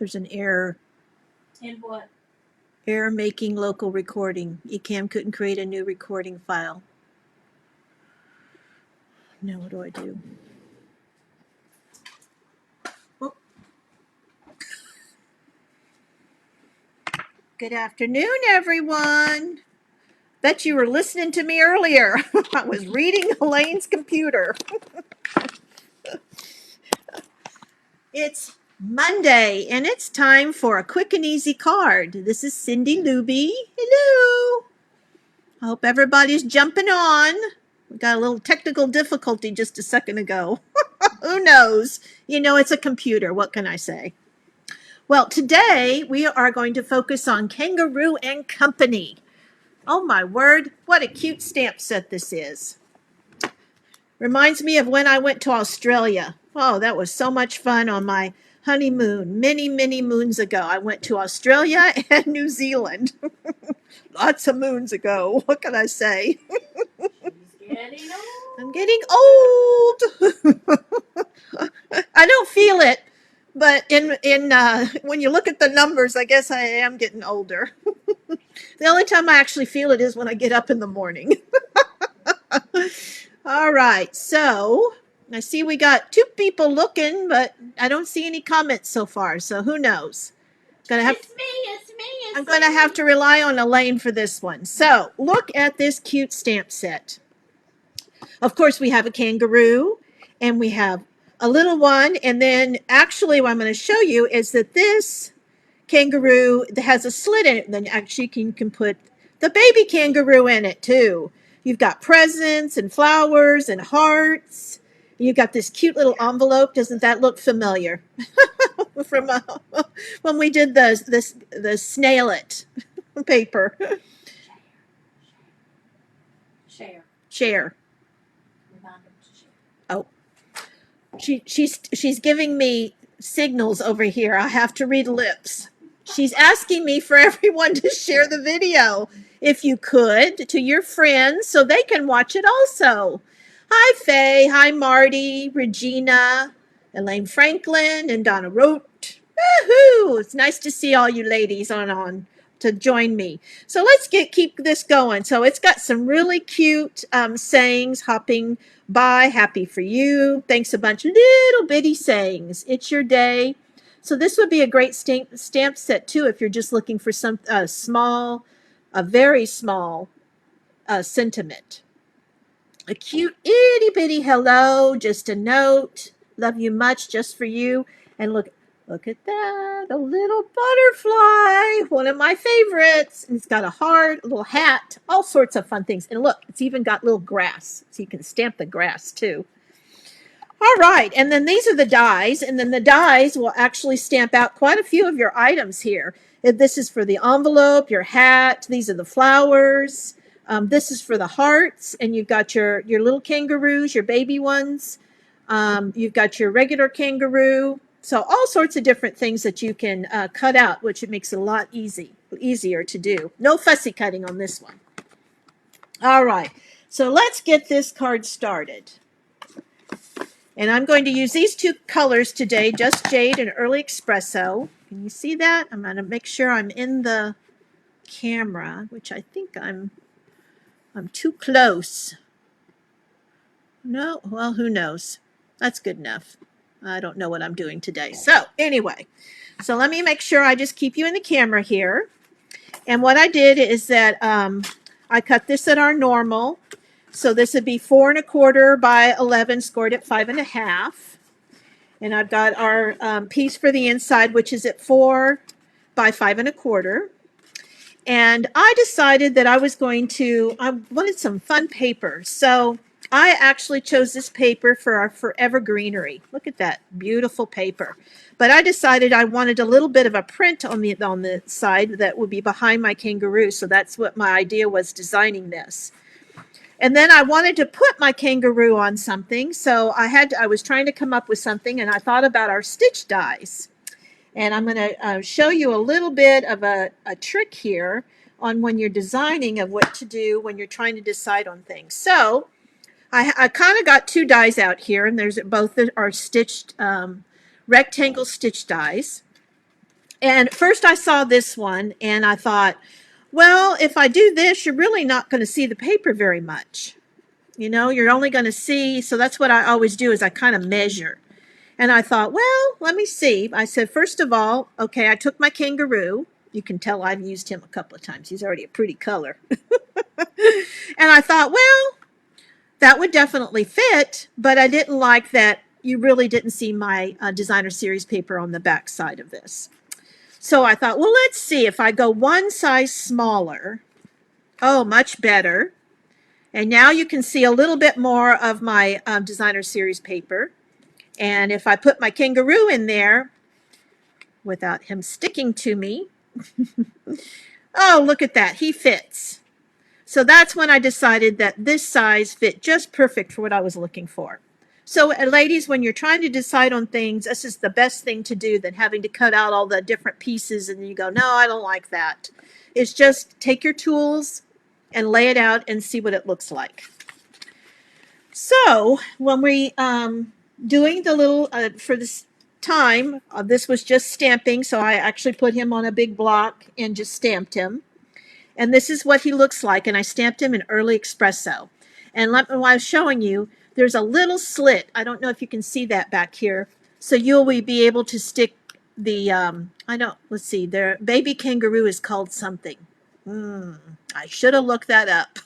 There's an error. In what? Error making local recording. Ecamm couldn't create a new recording file. Now what do I do? Oh. Good afternoon, everyone. Bet you were listening to me earlier. I was reading Elaine's computer. It's Monday, and it's time for a quick and easy card. This is Cindy Luby. Hello. I hope everybody's jumping on. We got a little technical difficulty just a second ago. Who knows? You know, it's a computer. What can I say? Well, today we are going to focus on Kangaroo and Company. Oh my word, what a cute stamp set this is. Reminds me of when I went to Australia. Oh, that was so much fun on my honeymoon. Many, many moons ago, I went to Australia and New Zealand. Lots of moons ago. What can I say? I'm getting old. I don't feel it, but when you look at the numbers, I guess I am getting older. The only time I actually feel it is when I get up in the morning. All right, so I see we got 2 people looking, but I don't see any comments so far, so who knows? It's me. I'm going to have to rely on Elaine for this one. So look at this cute stamp set. Of course, we have a kangaroo, and we have a little one, and then actually what I'm going to show you is that this kangaroo that has a slit in it, then actually you can put the baby kangaroo in it too. You've got presents and flowers and hearts. You've got this cute little envelope. Doesn't that look familiar? From when we did the snail it paper. Share. Oh, she's giving me signals over here. I have to read lips. She's asking me for everyone to share the video, if you could, to your friends so they can watch it also. Hi, Faye. Hi, Marty, Regina, Elaine Franklin, and Donna Rote. Woohoo! It's nice to see all you ladies on to join me. So let's keep this going. So it's got some really cute sayings hopping by. Happy for you. Thanks a bunch. Little bitty sayings. It's your day. So this would be a great stamp set too if you're just looking for some a very small sentiment. A cute itty bitty hello, just a note. Love you much, just for you. And look at that, a little butterfly, one of my favorites. And it's got a heart, a little hat, all sorts of fun things. And look, it's even got little grass, so you can stamp the grass too. All right, and then these are the dies, and then the dies will actually stamp out quite a few of your items here. This is for the envelope, your hat, these are the flowers. This is for the hearts, and you've got your little kangaroos, your baby ones. You've got your regular kangaroo. So all sorts of different things that you can cut out, which it makes it a lot easier to do. No fussy cutting on this one. All right, so let's get this card started. And I'm going to use these 2 colors today, Just Jade and Early Espresso. Can you see that? I'm going to make sure I'm in the camera, which I think I'm too close. No, well, who knows? That's good enough. I don't know what I'm doing today. So anyway, so let me make sure I just keep you in the camera here. And what I did is that I cut this at our normal. So this would be 4 1/4 by 11, scored at 5 1/2. And I've got our piece for the inside, which is at 4 by 5 1/4. And I decided that I wanted some fun paper. So I actually chose this paper for our Forever Greenery. Look at that beautiful paper. But I decided I wanted a little bit of a print on the side that would be behind my kangaroo. So that's what my idea was, designing this. And then I wanted to put my kangaroo on something. So I was trying to come up with something, and I thought about our stitch dies. And I'm going to show you a little bit of a trick here on when you're designing of what to do when you're trying to decide on things. So I kind of got 2 dies out here, and both are stitched rectangle stitch dies. And first I saw this one and I thought, well, if I do this, you're really not going to see the paper very much. You know, you're only going to see, so that's what I always do is I kind of measure. And I thought, well, let me see. I said, first of all, okay, I took my Kangaroo. You can tell I've used him a couple of times. He's already a pretty color. And I thought, well, that would definitely fit, but I didn't like that you really didn't see my designer series paper on the back side of this. So I thought, well, let's see if I go one size smaller. Oh, much better. And now you can see a little bit more of my designer series paper. And if I put my Kangaroo in there without him sticking to me, oh, look at that. He fits. So that's when I decided that this size fit just perfect for what I was looking for. So ladies, when you're trying to decide on things, this is the best thing to do than having to cut out all the different pieces and you go, no, I don't like that. It's just take your tools and lay it out and see what it looks like. So when we doing the little, for this time, this was just stamping. So I actually put him on a big block and just stamped him. And this is what he looks like. And I stamped him in early espresso. And while I was showing you, there's a little slit. I don't know if you can see that back here. So you'll be able to stick the, let's see, their baby kangaroo is called something. I should have looked that up.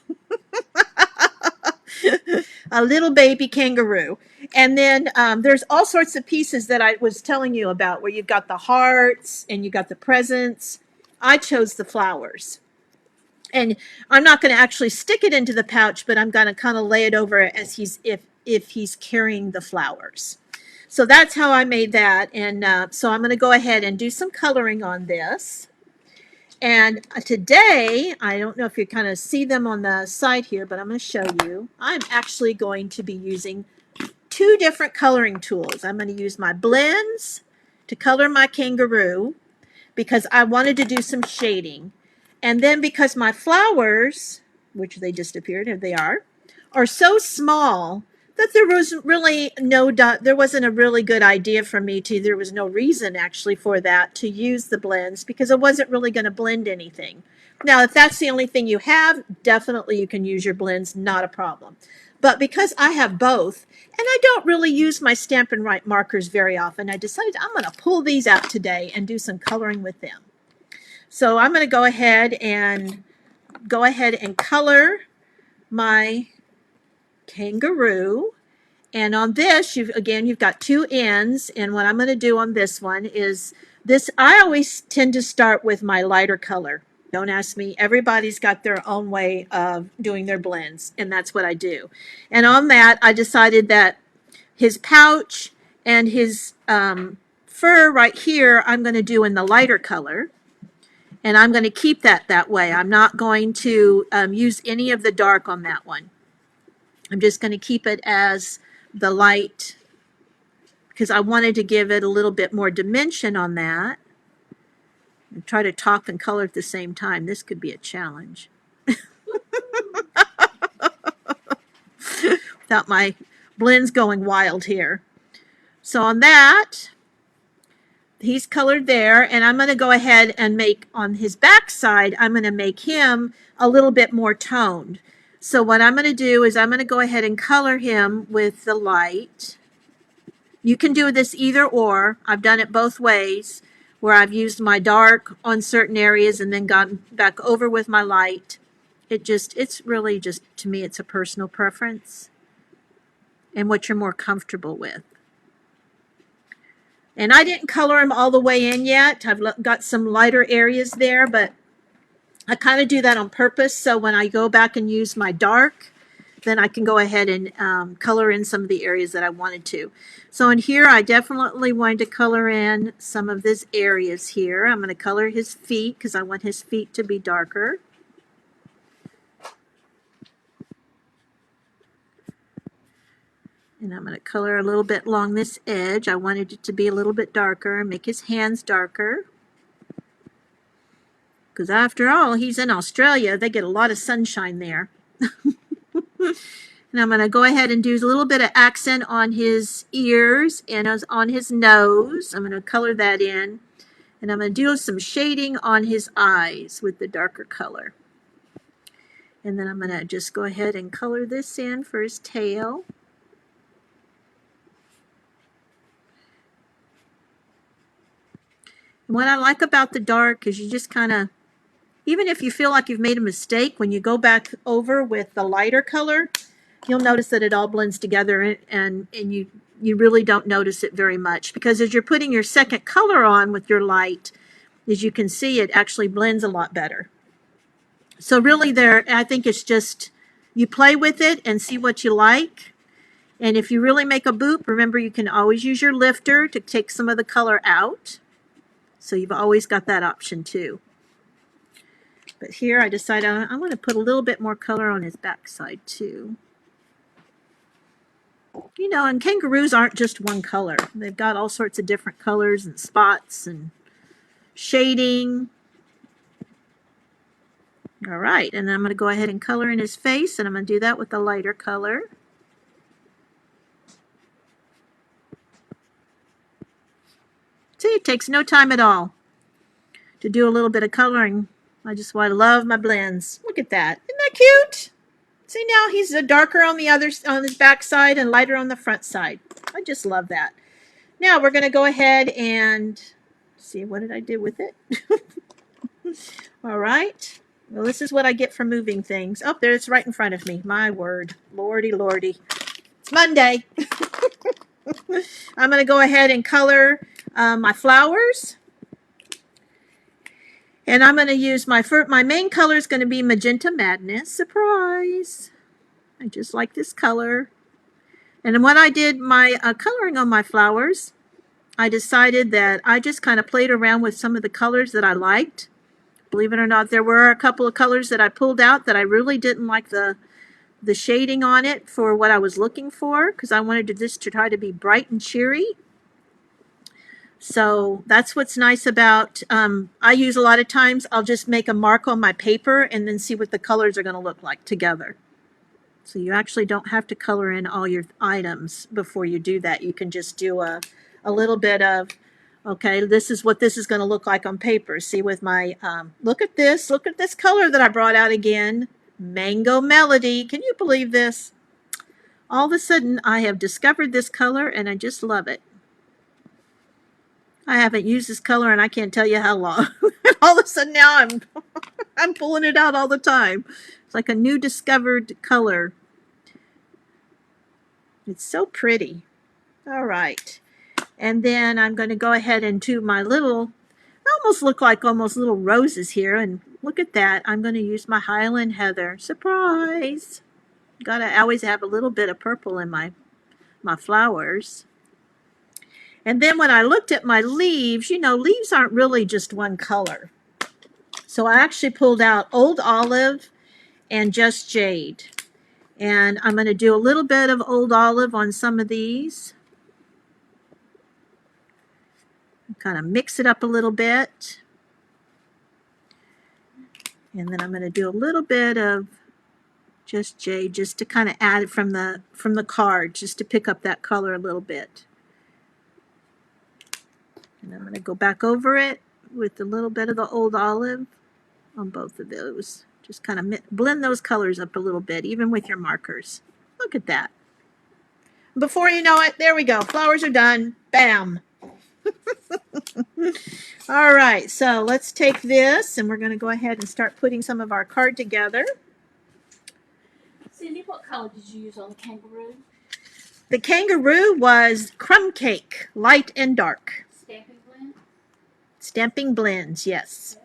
A little baby kangaroo. And then there's all sorts of pieces that I was telling you about where you've got the hearts and you got the presents. I chose the flowers. And I'm not going to actually stick it into the pouch, but I'm going to kind of lay it over as if he's carrying the flowers. So that's how I made that. And so I'm going to go ahead and do some coloring on this. And today, I don't know if you kind of see them on the side here, but I'm going to show you. I'm actually going to be using two different coloring tools. I'm going to use my blends to color my kangaroo because I wanted to do some shading. And then because my flowers, which they just appeared, here they are so small that there was really there wasn't a really good idea for me to, there was no reason actually for that to use the blends because it wasn't really going to blend anything. Now, if that's the only thing you have, definitely you can use your blends, not a problem. But because I have both, and I don't really use my Stampin' Write markers very often, I decided I'm going to pull these out today and do some coloring with them. So I'm going to go ahead and color my kangaroo. And on this, you've got two ends. And what I'm going to do on this one is this. I always tend to start with my lighter color. Don't ask me. Everybody's got their own way of doing their blends. And that's what I do. And on that, I decided that his pouch and his fur right here, I'm going to do in the lighter color. And I'm going to keep that way. I'm not going to use any of the dark on that one. I'm just going to keep it as the light because I wanted to give it a little bit more dimension on that. And try to talk and color at the same time. This could be a challenge. Without my blends going wild here. So on that, he's colored there, and I'm going to go ahead and make on his back side, I'm going to make him a little bit more toned. So what I'm going to do is I'm going to go ahead and color him with the light. You can do this either or. I've done it both ways, where I've used my dark on certain areas and then gone back over with my light. It's really just, to me, it's a personal preference and what you're more comfortable with. And I didn't color them all the way in yet. I've got some lighter areas there, but I kind of do that on purpose. So when I go back and use my dark, then I can go ahead and color in some of the areas that I wanted to. So in here, I definitely wanted to color in some of these areas here. I'm going to color his feet because I want his feet to be darker. And I'm going to color a little bit along this edge. I wanted it to be a little bit darker and make his hands darker. Because after all, he's in Australia. They get a lot of sunshine there. And I'm going to go ahead and do a little bit of accent on his ears and on his nose. I'm going to color that in. And I'm going to do some shading on his eyes with the darker color. And then I'm going to just go ahead and color this in for his tail. And what I like about the dark is you just kind of, even if you feel like you've made a mistake, when you go back over with the lighter color, you'll notice that it all blends together, and you really don't notice it very much, because as you're putting your second color on with your light, as you can see, it actually blends a lot better. So really I think it's just you play with it and see what you like. And if you really make a boop, remember you can always use your lifter to take some of the color out. So you've always got that option too. But here I decided I want to put a little bit more color on his backside too. You know, and kangaroos aren't just one color. They've got all sorts of different colors and spots and shading. All right, and I'm going to go ahead and color in his face, and I'm going to do that with a lighter color. See, it takes no time at all to do a little bit of coloring. I love my blends. Look at that. Isn't that cute? See, now he's darker on his back side and lighter on the front side. I just love that. Now we're going to go ahead and see, what did I do with it? All right. Well, this is what I get for moving things. Oh, there it's right in front of me. My word. Lordy, lordy. It's Monday. I'm going to go ahead and color my flowers. And I'm going to use my main color is going to be Magenta Madness. Surprise. I just like this color. And when I did my coloring on my flowers, I decided that I just kind of played around with some of the colors that I liked. Believe it or not, there were a couple of colors that I pulled out that I really didn't like the shading on it for what I was looking for, because I wanted this to try to be bright and cheery. So that's what's nice about, I use a lot of times, I'll just make a mark on my paper and then see what the colors are going to look like together. So you actually don't have to color in all your items before you do that. You can just do a little bit of, okay, this is what this is going to look like on paper. See, with my, look at this color that I brought out again, Mango Melody. Can you believe this? All of a sudden, I have discovered this color and I just love it. I haven't used this color and I can't tell you how long. All of a sudden now I'm pulling it out all the time. It's like a new discovered color. It's so pretty. All right. And then I'm going to go ahead and do my little, almost look like almost little roses here. And look at that. I'm going to use my Highland Heather. Surprise. Gotta always have a little bit of purple in my flowers. And then when I looked at my leaves, you know, leaves aren't really just one color. So I actually pulled out Old Olive and Just Jade. And I'm going to do a little bit of Old Olive on some of these. Kind of mix it up a little bit. And then I'm going to do a little bit of Just Jade, just to kind of add it from the card, just to pick up that color a little bit. And I'm going to go back over it with a little bit of the Old Olive on both of those. Just kind of blend those colors up a little bit, even with your markers. Look at that. Before you know it, there we go. Flowers are done. Bam. All right, so let's take this and we're going to go ahead and start putting some of our card together. Cindy, what color did you use on the kangaroo? The kangaroo was crumb cake, light and dark. Stamping blend? Stamping blends, yes.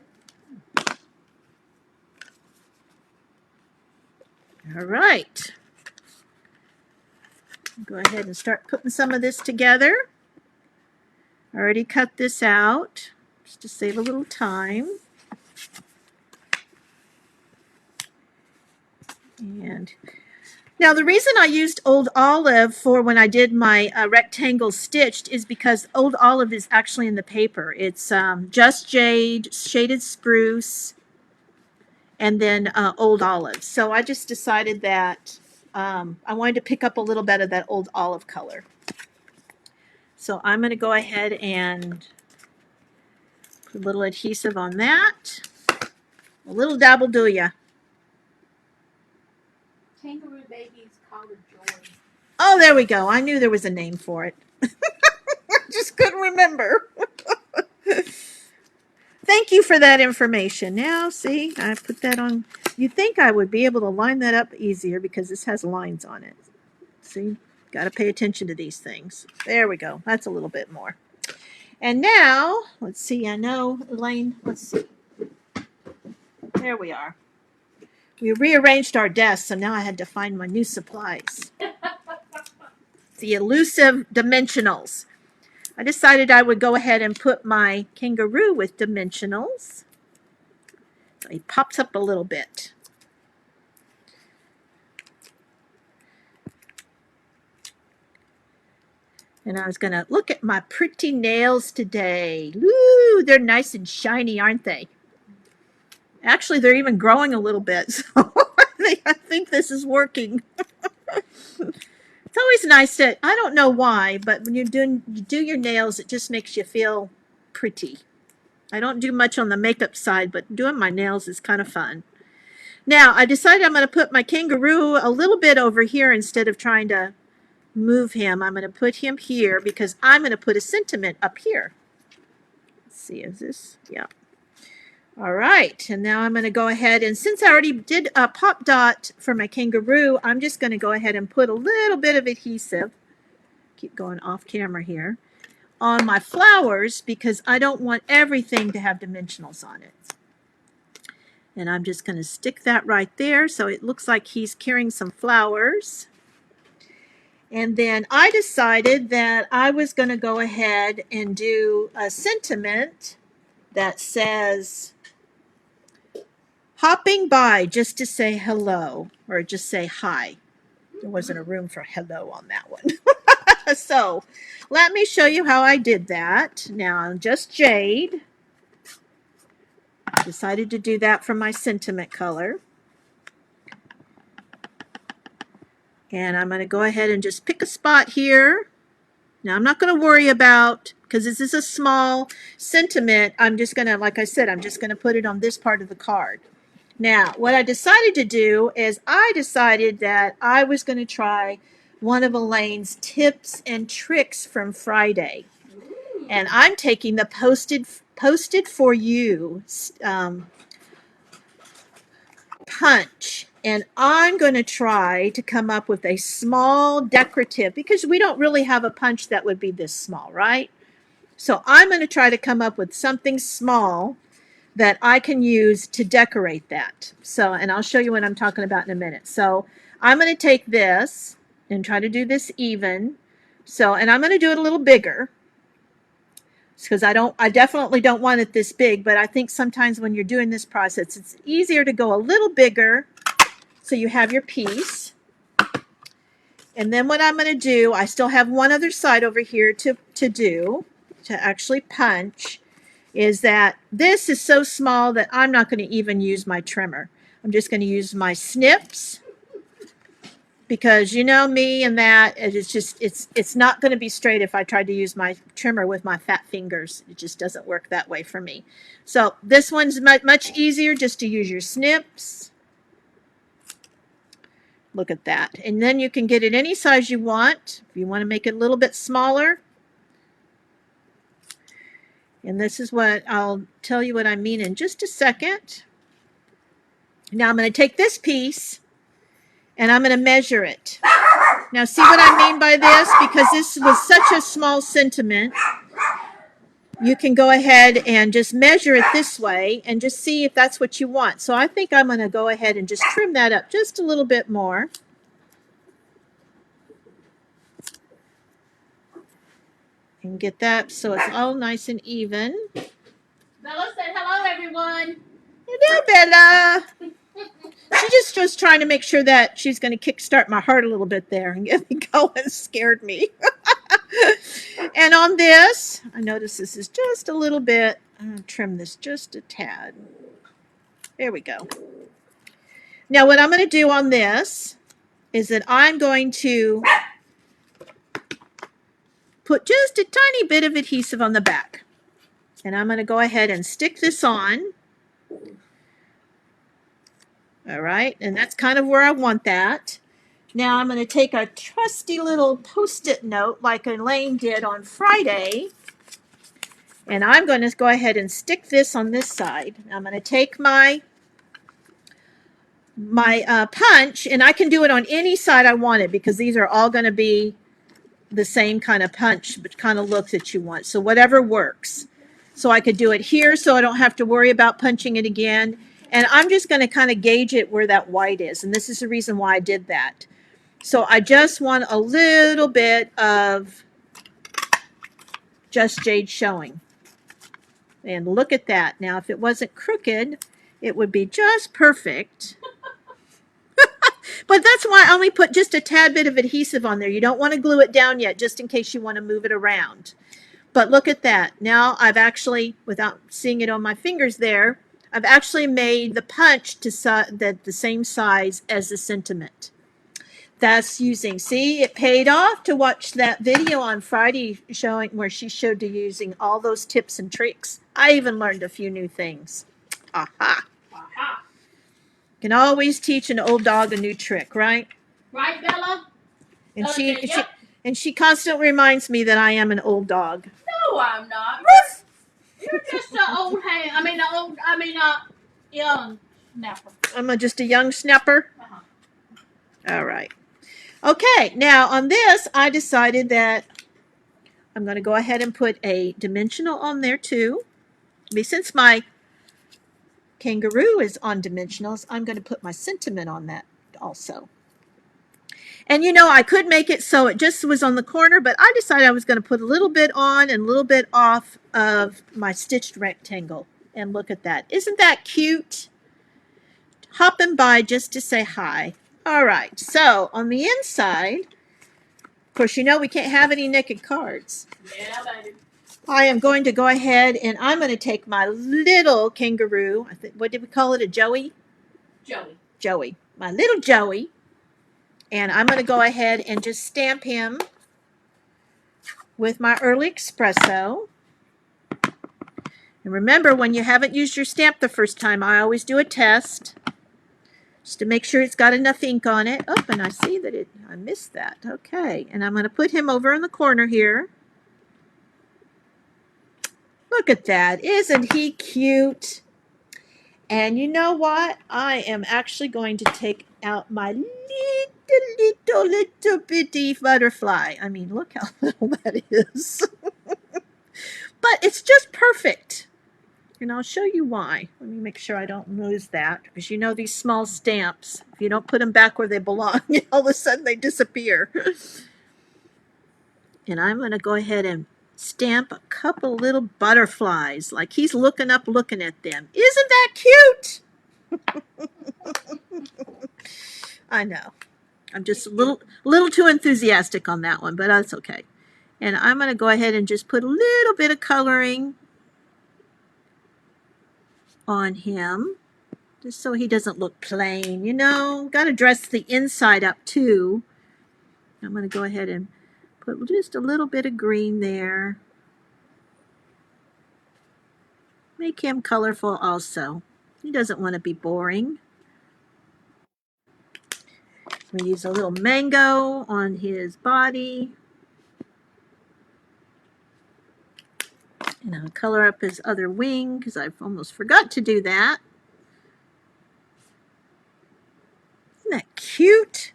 Okay. All right. Go ahead and start putting some of this together. I already cut this out just to save a little time. And now the reason I used Old Olive for when I did my rectangle stitched is because Old Olive is actually in the paper. It's Just Jade, Shaded Spruce, and then Old Olive. So I just decided that I wanted to pick up a little bit of that Old Olive color. So I'm going to go ahead and Put a little adhesive on that. A little dabble do ya. Kangaroo babies called a joy. Oh, there we go. I knew there was a name for it. I just couldn't remember. Thank you for that information. Now, see, I put that on. You'd think I would be able to line that up easier because this has lines on it. See, got to pay attention to these things. There we go. That's a little bit more. And now, let's see. I know, Elaine, let's see. There we are. We rearranged our desks, so now I had to find my new supplies. The elusive dimensionals. I decided I would go ahead and put my kangaroo with dimensionals. So he pops up a little bit. And I was going to look at my pretty nails today. Ooh, they're nice and shiny, aren't they? Actually, they're even growing a little bit. So I think this is working. It's always nice to, I don't know why, but when you do your nails, it just makes you feel pretty. I don't do much on the makeup side, but doing my nails is kind of fun. Now, I decided I'm going to put my kangaroo a little bit over here instead of trying to move him. I'm going to put him here because I'm going to put a sentiment up here. Let's see, is this? Yeah. All right, and now I'm going to go ahead, and since I already did a pop dot for my kangaroo, I'm just going to go ahead and put a little bit of adhesive, keep going off camera here, on my flowers because I don't want everything to have dimensionals on it. And I'm just going to stick that right there so it looks like he's carrying some flowers. And then I decided that I was going to go ahead and do a sentiment that says, hopping by just to say hello, or just say hi. There wasn't a room for hello on that one. So let me show you how I did that. Now I'm just Jade. Decided to do that for my sentiment color. And I'm going to go ahead and just pick a spot here. Now I'm not going to worry about, because this is a small sentiment, I'm just going to, like I said, I'm just going to put it on this part of the card. Now, what I decided to do is I decided that I was going to try one of Elaine's tips and tricks from Friday. And I'm taking the posted for you punch. And I'm going to try to come up with a small decorative, because we don't really have a punch that would be this small, right? So I'm going to try to come up with something small that I can use to decorate that. So, and I'll show you what I'm talking about in a minute. So I'm going to take this and try to do this even. So, and I'm going to do it a little bigger because I definitely don't want it this big, but I think sometimes when you're doing this process, it's easier to go a little bigger so you have your piece. And then what I'm going to do, I still have one other side over here to actually punch, is that this is so small that I'm not going to even use my trimmer. I'm just going to use my snips, because you know me and that, it's not going to be straight if I tried to use my trimmer with my fat fingers. It just doesn't work that way for me. So this one's much easier just to use your snips. Look at that. And then you can get it any size you want. If you want to make it a little bit smaller. And this is what I'll tell you what I mean in just a second. Now I'm going to take this piece and I'm going to measure it. Now see what I mean by this? Because this was such a small sentiment, you can go ahead and just measure it this way and just see if that's what you want. So I think I'm going to go ahead and just trim that up just a little bit more. And get that so it's all nice and even. Bella said hello, everyone. Hello, Bella. She just was trying to make sure that she's going to kickstart my heart a little bit there and get me going. Scared me. And on this, I notice this is just a little bit. I'm going to trim this just a tad. There we go. Now what I'm going to do on this is that I'm going to put just a tiny bit of adhesive on the back. And I'm going to go ahead and stick this on. All right, and that's kind of where I want that. Now I'm going to take a trusty little Post-it note like Elaine did on Friday, and I'm going to go ahead and stick this on this side. I'm going to take my punch, and I can do it on any side I want it because these are all going to be the same kind of punch, but kind of look that you want. So whatever works. So I could do it here so I don't have to worry about punching it again. And I'm just going to kind of gauge it where that white is. And this is the reason why I did that. So I just want a little bit of Just Jade showing. And look at that. Now, if it wasn't crooked, it would be just perfect. But that's why I only put just a tad bit of adhesive on there. You don't want to glue it down yet, just in case you want to move it around. But look at that. Now I've actually, without seeing it on my fingers there, I've actually made the punch to the same size as the sentiment. That's using, see, it paid off to watch that video on Friday showing where she showed you using all those tips and tricks. I even learned a few new things. Aha. Aha. Can always teach an old dog a new trick, right? Right, Bella? And Bella she, said, she yep. and she constantly reminds me that I am an old dog. No, I'm not. You're just an old hand. Young snapper. I'm just a young snapper. Uh-huh. All right. Okay, now on this, I decided that I'm going to go ahead and put a dimensional on there too. Since my kangaroo is on dimensionals, I'm going to put my sentiment on that also. And you know, I could make it so it just was on the corner, but I decided I was going to put a little bit on and a little bit off of my stitched rectangle. And look at that. Isn't that cute? Hopping by just to say hi. All right, so on the inside, of course, you know we can't have any naked cards. Yeah, baby. I am going to go ahead and I'm going to take my little kangaroo. What did we call it? A Joey? Joey. Joey. My little Joey. And I'm going to go ahead and just stamp him with my early espresso. And remember, when you haven't used your stamp the first time, I always do a test just to make sure it's got enough ink on it. Oh, and I see that I missed that. Okay, and I'm going to put him over in the corner here. Look at that. Isn't he cute? And you know what? I am actually going to take out my little bitty butterfly. I mean, look how little that is. But it's just perfect. And I'll show you why. Let me make sure I don't lose that. Because you know these small stamps, if you don't put them back where they belong, all of a sudden they disappear. And I'm going to go ahead and stamp a couple little butterflies. Like he's looking up, looking at them. Isn't that cute? I know. I'm just a little too enthusiastic on that one, but that's okay. And I'm going to go ahead and just put a little bit of coloring on him, just so he doesn't look plain, you know. Got to dress the inside up too. I'm going to go ahead and put just a little bit of green there. Make him colorful also. He doesn't want to be boring. We use a little mango on his body. And I'll color up his other wing because I've almost forgot to do that. Isn't that cute?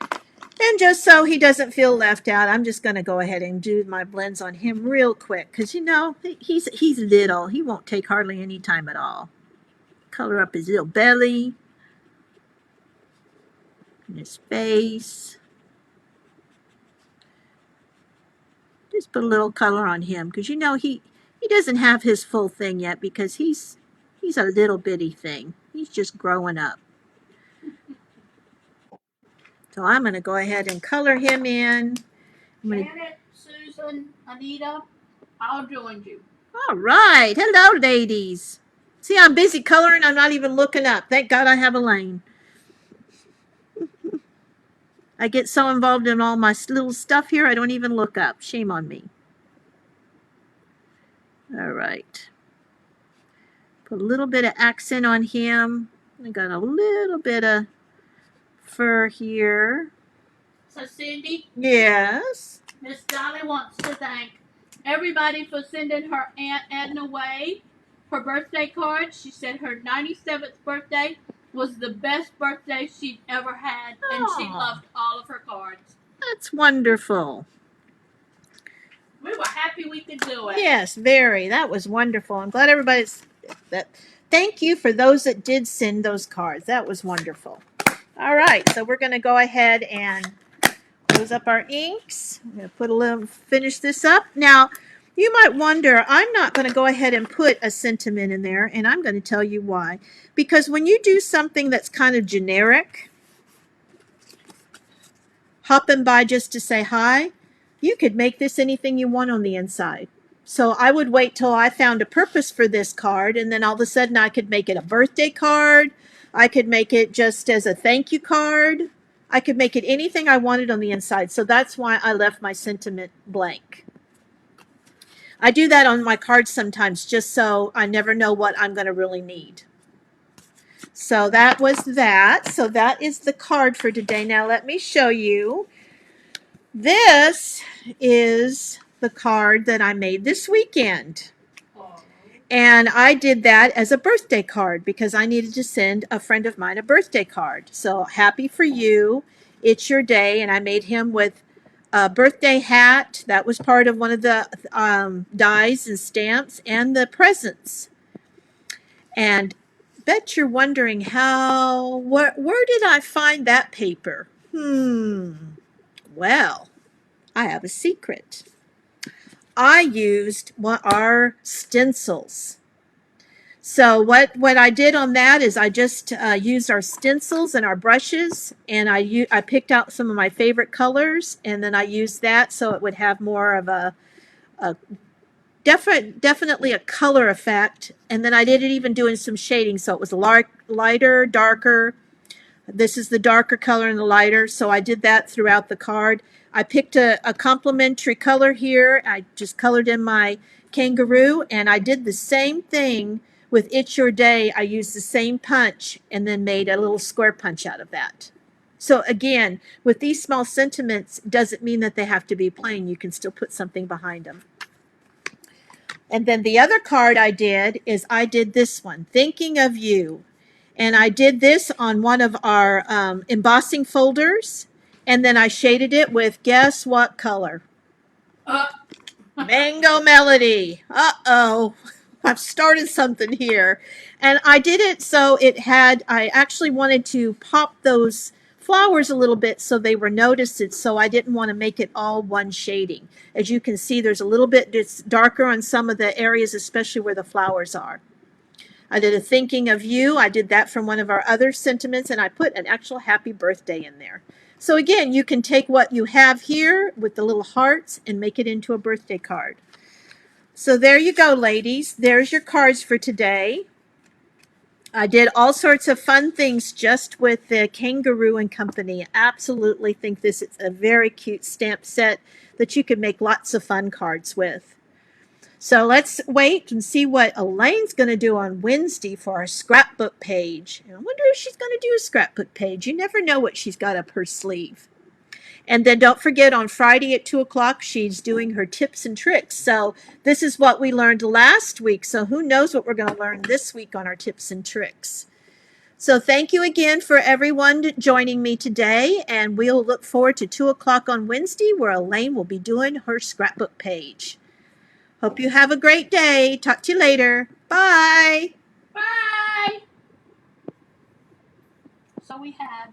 And just so he doesn't feel left out, I'm just going to go ahead and do my blends on him real quick because, you know, he's little. He won't take hardly any time at all. Color up his little belly and his face. Just put a little color on him because, you know, he doesn't have his full thing yet because he's a little bitty thing. He's just growing up. So I'm going to go ahead and color him in. Janet, Susan, Anita, I'll join you. All right. Hello, ladies. See, I'm busy coloring. I'm not even looking up. Thank God I have Elaine. I get so involved in all my little stuff here, I don't even look up. Shame on me. All right. Put a little bit of accent on him. I got a little bit of fur here. So, Cindy, Yes. Miss Dolly wants to thank everybody for sending her Aunt Edna Way her birthday card. She said her 97th birthday was the best birthday she'd ever had, and she loved all of her cards. That's wonderful. We were happy we could do it. Yes, very. That was wonderful. I'm glad everybody's that. Thank you for those that did send those cards. That was wonderful. All right, so we're going to go ahead and close up our inks. I'm going to put a little, finish this up. Now, you might wonder, I'm not going to go ahead and put a sentiment in there, and I'm going to tell you why. Because when you do something that's kind of generic, hopping by just to say hi, you could make this anything you want on the inside. So I would wait till I found a purpose for this card, and then all of a sudden I could make it a birthday card. I could make it just as a thank you card. I could make it anything I wanted on the inside. So that's why I left my sentiment blank. I do that on my cards sometimes just so I never know what I'm going to really need. So that was that. So that is the card for today. Now let me show you. This is the card that I made this weekend. And I did that as a birthday card because I needed to send a friend of mine a birthday card. So happy for you. It's your day. And I made him with a birthday hat. That was part of one of the dies and stamps and the presents. And bet you're wondering where did I find that paper? Well, I have a secret. I used our stencils. So what I did on that is I just used our stencils and our brushes, and I picked out some of my favorite colors, and then I used that so it would have more of a definitely a color effect. And then I did it even doing some shading, so it was lighter, darker. This is the darker color and the lighter, so I did that throughout the card. I picked a complementary color here. I just colored in my kangaroo, and I did the same thing with It's Your Day. I used the same punch and then made a little square punch out of that. So again, with these small sentiments, doesn't mean that they have to be plain. You can still put something behind them. And then the other card I did is I did this one, Thinking of You. And I did this on one of our embossing folders. And then I shaded it with, guess what color? Mango Melody. Uh-oh. I've started something here. And I did it so I actually wanted to pop those flowers a little bit so they were noticed. So I didn't want to make it all one shading. As you can see, there's a little bit that's darker on some of the areas, especially where the flowers are. I did a Thinking of You. I did that from one of our other sentiments, and I put an actual happy birthday in there. So again, you can take what you have here with the little hearts and make it into a birthday card. So there you go, ladies. There's your cards for today. I did all sorts of fun things just with the Kangaroo and Company. Absolutely think this is a very cute stamp set that you can make lots of fun cards with. So let's wait and see what Elaine's going to do on Wednesday for our scrapbook page. I wonder if she's going to do a scrapbook page. You never know what she's got up her sleeve. And then don't forget on Friday at 2 o'clock, she's doing her tips and tricks. So this is what we learned last week. So who knows what we're going to learn this week on our tips and tricks. So thank you again for everyone joining me today. And we'll look forward to 2 o'clock on Wednesday where Elaine will be doing her scrapbook page. Hope you have a great day. Talk to you later. Bye. Bye. So we had